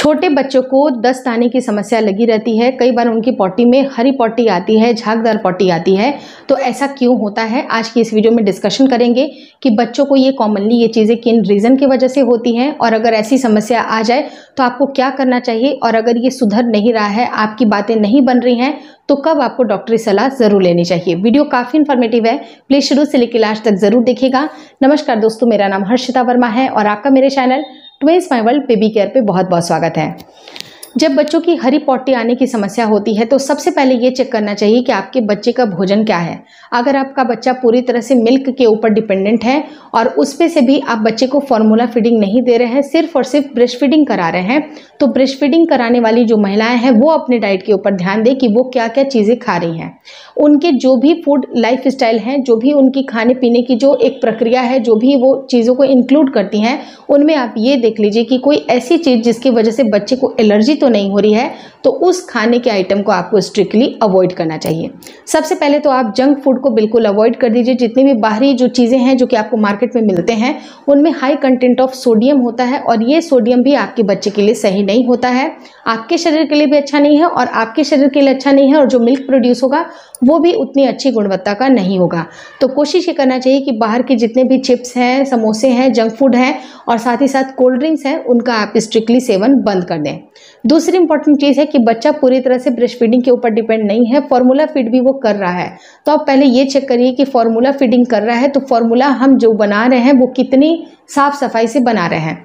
छोटे बच्चों को दस्त आने की समस्या लगी रहती है। कई बार उनकी पॉटी में हरी पॉटी आती है, झागदार पॉटी आती है। तो ऐसा क्यों होता है, आज की इस वीडियो में डिस्कशन करेंगे कि बच्चों को ये कॉमनली ये चीज़ें किन रीज़न की वजह से होती हैं और अगर ऐसी समस्या आ जाए तो आपको क्या करना चाहिए, और अगर ये सुधर नहीं रहा है, आपकी बातें नहीं बन रही हैं, तो कब आपको डॉक्टरी सलाह जरूर लेनी चाहिए। वीडियो काफ़ी इन्फॉर्मेटिव है, प्लीज़ शुरू से लेकर लास्ट तक जरूर देखिएगा। नमस्कार दोस्तों, मेरा नाम हर्षिता वर्मा है और आपका मेरे channel twins my world baby care पे बहुत बहुत स्वागत है। जब बच्चों की हरी पॉटी आने की समस्या होती है तो सबसे पहले ये चेक करना चाहिए कि आपके बच्चे का भोजन क्या है। अगर आपका बच्चा पूरी तरह से मिल्क के ऊपर डिपेंडेंट है और उसमें से भी आप बच्चे को फॉर्मूला फीडिंग नहीं दे रहे हैं, सिर्फ और सिर्फ ब्रेस्ट फीडिंग करा रहे हैं, तो ब्रेस्ट फीडिंग कराने वाली जो महिलाएं हैं वो अपने डाइट के ऊपर ध्यान दें कि वो क्या क्या चीज़ें खा रही हैं। उनके जो भी फूड लाइफ स्टाइल हैं, जो भी उनकी खाने पीने की जो एक प्रक्रिया है, जो भी वो चीज़ों को इंक्लूड करती हैं, उनमें आप ये देख लीजिए कि कोई ऐसी चीज़ जिसकी वजह से बच्चे को एलर्जी तो नहीं हो रही है, तो उस खाने के आइटम को आपको स्ट्रिक्टली अवॉइड करना चाहिए। सबसे पहले तो आप जंक फूड को बिल्कुल अवॉइड कर दीजिए। जितनी भी बाहरी जो चीज़ें हैं जो कि आपको मार्केट में मिलते हैं, उनमें हाई कंटेंट ऑफ सोडियम होता है और ये सोडियम भी आपके बच्चे के लिए सही नहीं होता है, आपके शरीर के लिए भी अच्छा नहीं है और आपके शरीर के लिए अच्छा नहीं है, और जो मिल्क प्रोड्यूस होगा वो भी उतनी अच्छी गुणवत्ता का नहीं होगा। तो कोशिश ये करना चाहिए कि बाहर के जितने भी चिप्स हैं, समोसे हैं, जंक फूड हैं और साथ ही साथ कोल्ड ड्रिंक्स हैं, उनका आप स्ट्रिक्टली सेवन बंद कर दें। दूसरी इंपॉर्टेंट चीज़ है कि बच्चा पूरी तरह से ब्रेस्ट फीडिंग के ऊपर डिपेंड नहीं है, फार्मूला फीड भी वो कर रहा है। तो आप पहले ये चेक करिए कि फार्मूला फीडिंग कर रहा है तो फार्मूला हम जो बना रहे हैं वो कितनी साफ सफाई से बना रहे हैं।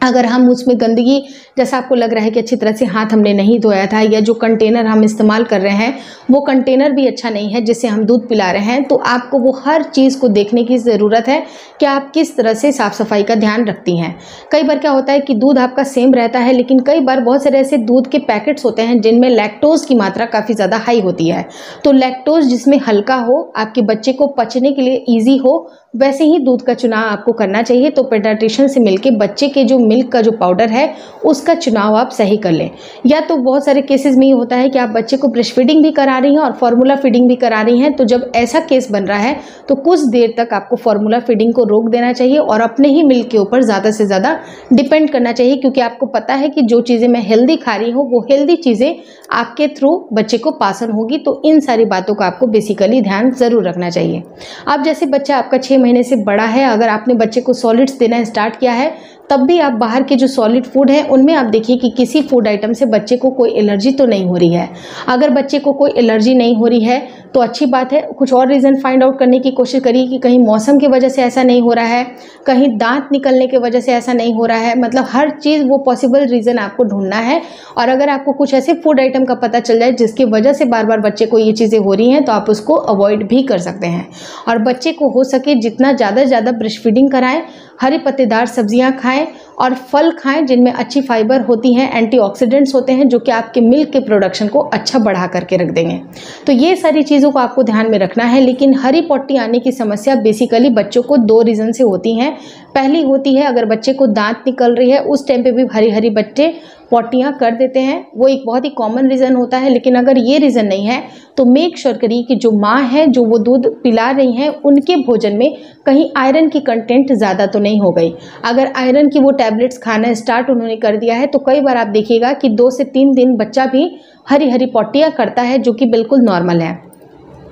अगर हम उसमें गंदगी, जैसा आपको लग रहा है कि अच्छी तरह से हाथ हमने नहीं धोया था, या जो कंटेनर हम इस्तेमाल कर रहे हैं वो कंटेनर भी अच्छा नहीं है जिससे हम दूध पिला रहे हैं, तो आपको वो हर चीज़ को देखने की ज़रूरत है कि आप किस तरह से साफ़ सफाई का ध्यान रखती हैं। कई बार क्या होता है कि दूध आपका सेम रहता है, लेकिन कई बार बहुत सारे ऐसे दूध के पैकेट्स होते हैं जिनमें लैक्टोज़ की मात्रा काफ़ी ज़्यादा हाई होती है। तो लैक्टोज़ जिसमें हल्का हो, आपके बच्चे को पचने के लिए ईजी हो, वैसे ही दूध का चुनाव आपको करना चाहिए। तो पेडियाट्रिशियन से मिलके बच्चे के जो मिल्क का जो पाउडर है उसका चुनाव आप सही कर लें। या तो बहुत सारे केसेस में ये होता है कि आप बच्चे को ब्रेस्ट फीडिंग भी करा रही हैं और फार्मूला फीडिंग भी करा रही हैं, तो जब ऐसा केस बन रहा है तो कुछ देर तक आपको फार्मूला फीडिंग को रोक देना चाहिए और अपने ही मिल्क के ऊपर ज़्यादा से ज़्यादा डिपेंड करना चाहिए, क्योंकि आपको पता है कि जो चीज़ें मैं हेल्दी खा रही हूँ वो हेल्दी चीज़ें आपके थ्रू बच्चे को पास ऑन होगी। तो इन सारी बातों का आपको बेसिकली ध्यान ज़रूर रखना चाहिए। अब जैसे बच्चा आपका 6 महीने से बड़ा है, अगर आपने बच्चे को सॉलिड्स देना स्टार्ट किया है, तब भी आप बाहर के जो सॉलिड फूड है उनमें आप देखिए कि किसी फूड आइटम से बच्चे को कोई एलर्जी तो नहीं हो रही है। अगर बच्चे को कोई एलर्जी नहीं हो रही है तो अच्छी बात है। कुछ और रीज़न फाइंड आउट करने की कोशिश करिए कि कहीं मौसम की वजह से ऐसा नहीं हो रहा है, कहीं दांत निकलने की वजह से ऐसा नहीं हो रहा है, मतलब हर चीज़ वो पॉसिबल रीज़न आपको ढूंढना है। और अगर आपको कुछ ऐसे फूड आइटम का पता चल जाए जिसकी वजह से बार बार बच्चे को ये चीज़ें हो रही हैं, तो आप उसको अवॉइड भी कर सकते हैं। और बच्चे को हो सके जितना ज़्यादा से ज़्यादा ब्रेस्ट फीडिंग कराएं, हरी पत्तेदार सब्जियां खाएं और फल खाएं जिनमें अच्छी फाइबर होती हैं, एंटीऑक्सीडेंट्स होते हैं जो कि आपके मिल्क के प्रोडक्शन को अच्छा बढ़ा करके रख देंगे। तो ये सारी चीज़ों को आपको ध्यान में रखना है। लेकिन हरी पॉटी आने की समस्या बेसिकली बच्चों को 2 रीज़न से होती हैं। पहली होती है अगर बच्चे को दांत निकल रही है, उस टाइम पे भी हरी हरी बच्चे पॉटियाँ कर देते हैं, वो एक बहुत ही कॉमन रीज़न होता है। लेकिन अगर ये रीज़न नहीं है तो मेक श्योर करिए कि जो माँ है, जो वो दूध पिला रही हैं, उनके भोजन में कहीं आयरन की कंटेंट ज़्यादा तो नहीं हो गई। अगर आयरन की वो टैबलेट्स खाना स्टार्ट उन्होंने कर दिया है तो कई बार आप देखिएगा कि 2 से 3 दिन बच्चा भी हरी हरी पॉटियाँ करता है, जो कि बिल्कुल नॉर्मल है,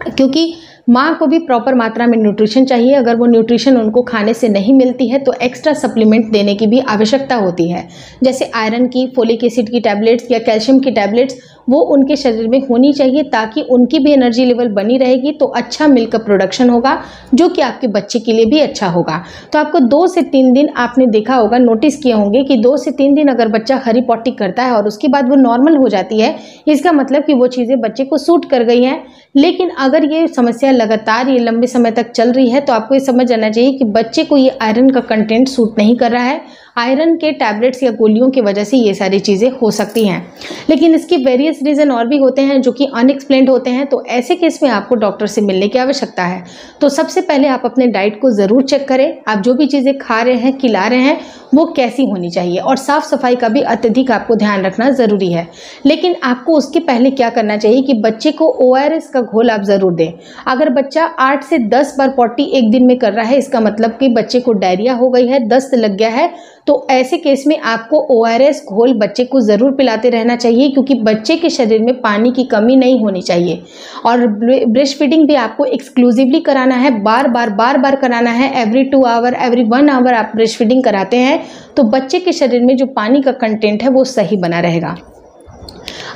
क्योंकि माँ को भी प्रॉपर मात्रा में न्यूट्रिशन चाहिए। अगर वो न्यूट्रिशन उनको खाने से नहीं मिलती है तो एक्स्ट्रा सप्लीमेंट देने की भी आवश्यकता होती है, जैसे आयरन की, फोलिक एसिड की टैबलेट्स या कैल्शियम की टैबलेट्स, वो उनके शरीर में होनी चाहिए ताकि उनकी भी एनर्जी लेवल बनी रहेगी, तो अच्छा मिल्क का प्रोडक्शन होगा जो कि आपके बच्चे के लिए भी अच्छा होगा। तो आपको 2 से 3 दिन, आपने देखा होगा, नोटिस किए होंगे कि 2 से 3 दिन अगर बच्चा हरी पॉटी करता है और उसके बाद वो नॉर्मल हो जाती है, इसका मतलब कि वो चीज़ें बच्चे को सूट कर गई हैं। लेकिन अगर ये समस्या लगातार ये लंबे समय तक चल रही है तो आपको ये समझ जाना चाहिए कि बच्चे को ये आयरन का कंटेंट सूट नहीं कर रहा है। आयरन के टैबलेट्स या गोलियों की वजह से ये सारी चीज़ें हो सकती हैं, लेकिन इसके वेरियस रीज़न और भी होते हैं जो कि अनएक्सप्लेन्ड होते हैं। तो ऐसे केस में आपको डॉक्टर से मिलने की आवश्यकता है। तो सबसे पहले आप अपने डाइट को ज़रूर चेक करें। आप जो भी चीज़ें खा रहे हैं, खिला रहे हैं, वो कैसी होनी चाहिए, और साफ सफाई का भी अत्यधिक आपको ध्यान रखना ज़रूरी है। लेकिन आपको उसके पहले क्या करना चाहिए कि बच्चे को ORS का घोल आप ज़रूर दें। अगर बच्चा 8 से 10 बार पॉटी एक दिन में कर रहा है, इसका मतलब कि बच्चे को डायरिया हो गई है, दस्त लग गया है, तो ऐसे केस में आपको ORS घोल बच्चे को ज़रूर पिलाते रहना चाहिए, क्योंकि बच्चे के शरीर में पानी की कमी नहीं होनी चाहिए। और ब्रेस्ट फीडिंग भी आपको एक्सक्लूसिवली कराना है, बार बार कराना है। एवरी 2 आवर, एवरी 1 आवर आप ब्रेस्ट फीडिंग कराते हैं तो बच्चे के शरीर में जो पानी का कंटेंट है वो सही बना रहेगा।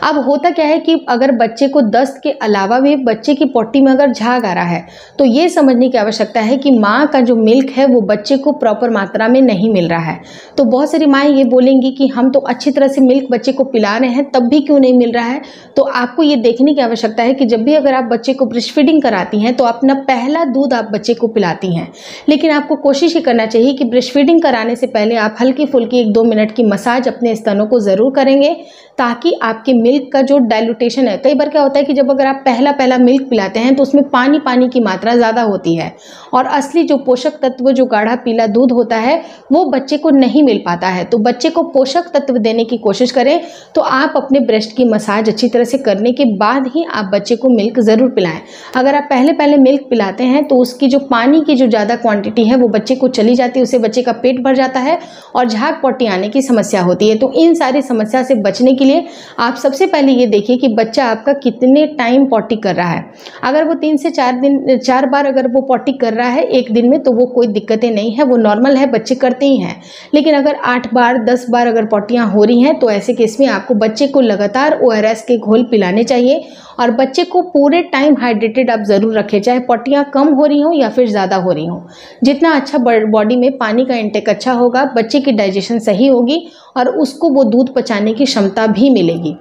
अब होता क्या है कि अगर बच्चे को दस्त के अलावा भी बच्चे की पॉटी में अगर झाग आ रहा है, तो ये समझने की आवश्यकता है कि माँ का जो मिल्क है वो बच्चे को प्रॉपर मात्रा में नहीं मिल रहा है। तो बहुत सारी माएँ ये बोलेंगी कि हम तो अच्छी तरह से मिल्क बच्चे को पिला रहे हैं, तब भी क्यों नहीं मिल रहा है। तो आपको ये देखने की आवश्यकता है कि जब भी अगर आप बच्चे को ब्रेस्ट फीडिंग कराती हैं तो अपना पहला दूध आप बच्चे को पिलाती हैं, लेकिन आपको कोशिश ये करना चाहिए कि ब्रेस्ट फीडिंग कराने से पहले आप हल्की फुल्की 1-2 मिनट की मसाज अपने स्तनों को ज़रूर करेंगे, ताकि आपके मिल्क का जो डाइल्यूटेशन है, कई बार क्या होता है कि जब अगर आप पहला मिल्क पिलाते हैं तो उसमें पानी की मात्रा ज़्यादा होती है, और असली जो पोषक तत्व जो गाढ़ा पीला दूध होता है वो बच्चे को नहीं मिल पाता है। तो बच्चे को पोषक तत्व देने की कोशिश करें, तो आप अपने ब्रेस्ट की मसाज अच्छी तरह से करने के बाद ही आप बच्चे को मिल्क ज़रूर पिलाएं। अगर आप पहले मिल्क पिलाते हैं तो उसकी जो पानी की जो ज़्यादा क्वांटिटी है वो बच्चे को चली जाती है, उससे बच्चे का पेट भर जाता है और झाग पॉटी आने की समस्या होती है। तो इन सारी समस्या से बचने के लिए आप सबसे पहले ये देखिए कि बच्चा आपका कितने टाइम पॉटी कर रहा है। अगर वो 3 से 4 बार अगर वो पॉटी कर रहा है एक दिन में, तो वो कोई दिक्कतें नहीं है, वो नॉर्मल है, बच्चे करते ही हैं। लेकिन अगर 8 बार 10 बार अगर पॉटियां हो रही हैं, तो ऐसे केस में आपको बच्चे को लगातार ORS के घोल पिलाने चाहिए, और बच्चे को पूरे टाइम हाइड्रेटेड आप ज़रूर रखें, चाहे पॉटियां कम हो रही हों या फिर ज़्यादा हो रही हों। जितना अच्छा बॉडी में पानी का इंटेक अच्छा होगा, बच्चे की डाइजेशन सही होगी और उसको वो दूध पचाने की क्षमता भी मिलेगी।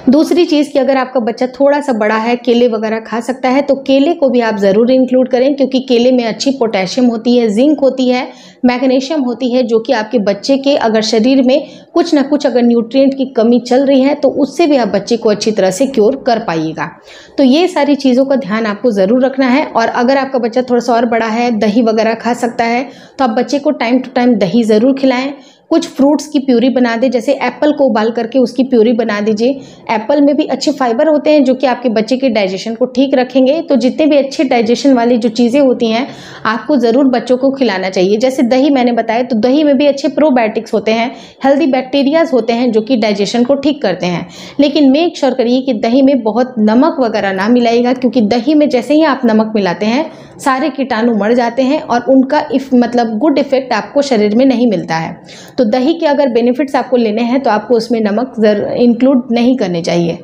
दूसरी चीज़ कि अगर आपका बच्चा थोड़ा सा बड़ा है, केले वगैरह खा सकता है, तो केले को भी आप ज़रूर इंक्लूड करें, क्योंकि केले में अच्छी पोटेशियम होती है, जिंक होती है, मैग्नीशियम होती है, जो कि आपके बच्चे के अगर शरीर में कुछ ना कुछ अगर न्यूट्रिएंट की कमी चल रही है तो उससे भी आप बच्चे को अच्छी तरह से क्योर कर पाइएगा। तो ये सारी चीज़ों का ध्यान आपको ज़रूर रखना है। और अगर आपका बच्चा थोड़ा सा और बड़ा है, दही वगैरह खा सकता है, तो आप बच्चे को टाइम टू टाइम दही ज़रूर खिलाएं। कुछ फ्रूट्स की प्यूरी बना दें, जैसे एप्पल को उबाल करके उसकी प्यूरी बना दीजिए। एप्पल में भी अच्छे फाइबर होते हैं जो कि आपके बच्चे के डाइजेशन को ठीक रखेंगे। तो जितने भी अच्छे डाइजेशन वाली जो चीज़ें होती हैं आपको ज़रूर बच्चों को खिलाना चाहिए। जैसे दही मैंने बताया, तो दही में भी अच्छे प्रोबायोटिक्स होते हैं, हेल्दी बैक्टीरियाज होते हैं जो कि डाइजेशन को ठीक करते हैं। लेकिन मेक श्योर करिए कि दही में बहुत नमक वगैरह ना मिलाइएगा, क्योंकि दही में जैसे ही आप नमक मिलाते हैं सारे कीटाणु मर जाते हैं और उनका मतलब गुड इफेक्ट आपको शरीर में नहीं मिलता है। तो दही के अगर बेनिफिट्स आपको लेने हैं तो आपको उसमें नमक इंक्लूड नहीं करने चाहिए।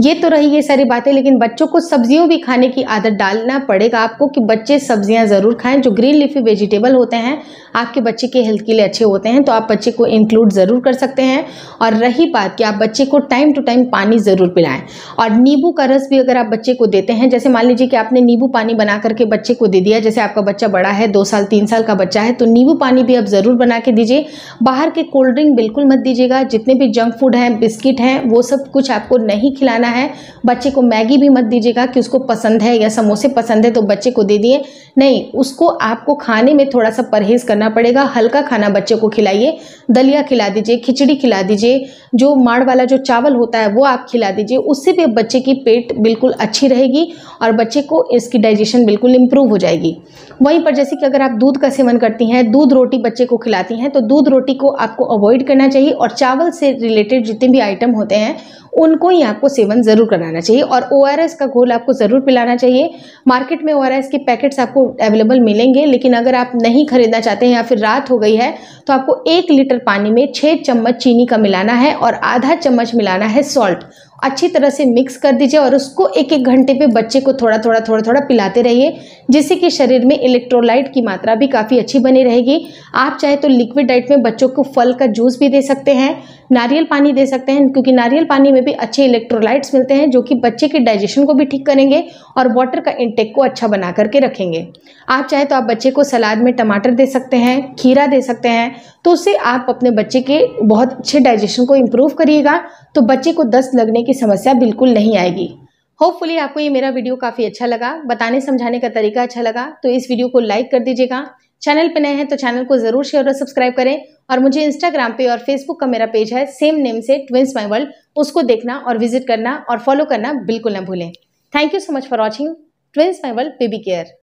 ये तो रही ये सारी बातें, लेकिन बच्चों को सब्जियों भी खाने की आदत डालना पड़ेगा आपको कि बच्चे सब्जियां ज़रूर खाएं। जो ग्रीन लीफी वेजिटेबल होते हैं आपके बच्चे के हेल्थ के लिए अच्छे होते हैं, तो आप बच्चे को इंक्लूड ज़रूर कर सकते हैं। और रही बात कि आप बच्चे को टाइम टू टाइम पानी ज़रूर पिलाएं, और नींबू का रस भी अगर आप बच्चे को देते हैं, जैसे मान लीजिए कि आपने नींबू पानी बना करके बच्चे को दे दिया, जैसे आपका बच्चा बड़ा है, 2 साल 3 साल का बच्चा है, तो नींबू पानी भी आप ज़रूर बना के दीजिए। बाहर के कोल्ड ड्रिंक बिल्कुल मत दीजिएगा, जितने भी जंक फूड हैं, बिस्किट हैं, वो सब कुछ आपको नहीं खिलाना है। बच्चे को मैगी भी मत दीजिएगा कि उसको पसंद है या समोसे पसंद है तो बच्चे को दे दिए, नहीं, उसको आपको खाने में थोड़ा सा परहेज करना पड़ेगा। हल्का खाना बच्चे को खिलाइए, दलिया खिला दीजिए, खिचड़ी खिला दीजिए, जो माड़ वाला जो चावल होता है वो आप खिला दीजिए। उससे भी बच्चे की पेट बिल्कुल अच्छी रहेगी और बच्चे को इसकी डाइजेशन बिल्कुल इंप्रूव हो जाएगी। वहीं पर जैसे कि अगर आप दूध का सेवन करती हैं, दूध रोटी बच्चे को खिलाती हैं, तो दूध रोटी को आपको अवॉइड करना चाहिए और चावल से रिलेटेड जितने भी आइटम होते हैं उनको ही आपको सेवन ज़रूर कराना चाहिए। और ORS का घोल आपको ज़रूर पिलाना चाहिए। मार्केट में ORS के पैकेट्स आपको अवेलेबल मिलेंगे, लेकिन अगर आप नहीं खरीदना चाहते हैं या फिर रात हो गई है तो आपको 1 लीटर पानी में 6 चम्मच चीनी का मिलाना है और आधा चम्मच मिलाना है सॉल्ट। अच्छी तरह से मिक्स कर दीजिए और उसको 1-1 घंटे पे बच्चे को थोड़ा थोड़ा पिलाते रहिए, जिससे कि शरीर में इलेक्ट्रोलाइट की मात्रा भी काफ़ी अच्छी बनी रहेगी। आप चाहे तो लिक्विड डाइट में बच्चों को फल का जूस भी दे सकते हैं, नारियल पानी दे सकते हैं, क्योंकि नारियल पानी में भी अच्छे इलेक्ट्रोलाइट्स मिलते हैं जो कि बच्चे के डाइजेशन को भी ठीक करेंगे और वाटर का इंटेक को अच्छा बना करके रखेंगे। आप चाहे तो आप बच्चे को सलाद में टमाटर दे सकते हैं, खीरा दे सकते हैं, तो उससे आप अपने बच्चे के बहुत अच्छे डाइजेशन को इम्प्रूव करिएगा, तो बच्चे को दस्त लगने की समस्या बिल्कुल नहीं आएगी। होपफुली आपको ये मेरा वीडियो काफ़ी अच्छा लगा, बताने समझाने का तरीका अच्छा लगा, तो इस वीडियो को लाइक कर दीजिएगा, चैनल पे नए हैं तो चैनल को जरूर शेयर और सब्सक्राइब करें, और मुझे इंस्टाग्राम पे और फेसबुक का मेरा पेज है सेम नेम से ट्विंस माई वर्ल्ड, उसको देखना और विजिट करना और फॉलो करना बिल्कुल ना भूलें। Thank you so much for watching twins my world baby care.